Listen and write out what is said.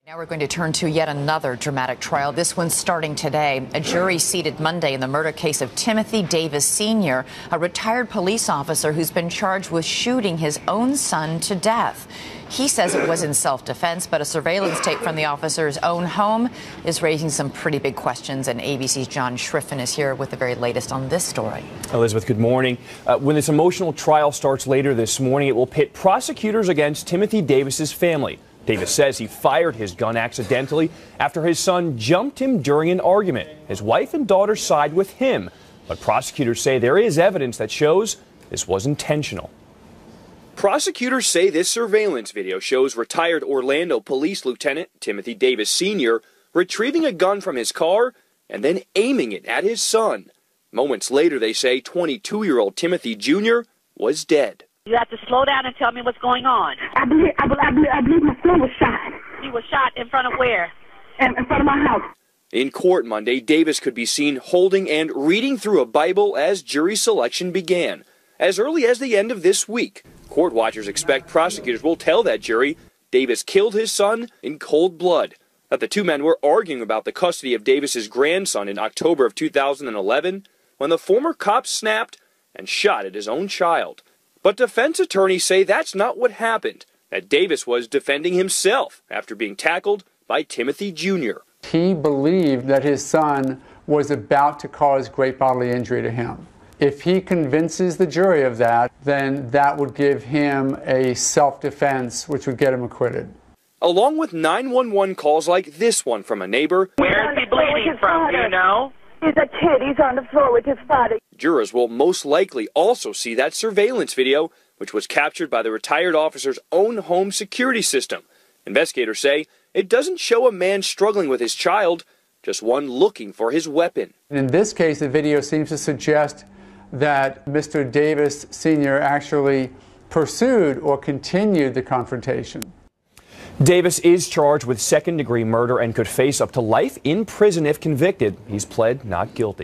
Now we're going to turn to yet another dramatic trial. This one's starting today. A jury seated Monday in the murder case of Timothy Davis Sr., a retired police officer who's been charged with shooting his own son to death. He says it was in self-defense, but a surveillance tape from the officer's own home is raising some pretty big questions, and ABC's John Schriffen is here with the very latest on this story. Elizabeth, good morning. When this emotional trial starts later this morning, it will pit prosecutors against Timothy Davis's family. Davis says he fired his gun accidentally after his son jumped him during an argument. His wife and daughter side with him, but prosecutors say there is evidence that shows this was intentional. Prosecutors say this surveillance video shows retired Orlando Police Lieutenant Timothy Davis Sr. retrieving a gun from his car and then aiming it at his son. Moments later, they say 22-year-old Timothy Jr. was dead. You have to slow down and tell me what's going on. I believe my son was shot. He was shot in front of where? In front of my house. In court Monday, Davis could be seen holding and reading through a Bible as jury selection began. As early as the end of this week, court watchers expect prosecutors will tell that jury Davis killed his son in cold blood, that the two men were arguing about the custody of Davis's grandson in October of 2011 when the former cop snapped and shot at his own child. But defense attorneys say that's not what happened, that Davis was defending himself after being tackled by Timothy Jr. He believed that his son was about to cause great bodily injury to him. If he convinces the jury of that, then that would give him a self-defense, which would get him acquitted. Along with 911 calls like this one from a neighbor. Where is he bleeding from, do you know? He's a kid. He's on the floor with his father. Jurors will most likely also see that surveillance video, which was captured by the retired officer's own home security system. Investigators say it doesn't show a man struggling with his child, just one looking for his weapon. In this case, the video seems to suggest that Mr. Davis Sr. actually pursued or continued the confrontation. Davis is charged with second-degree murder and could face up to life in prison if convicted. He's pled not guilty.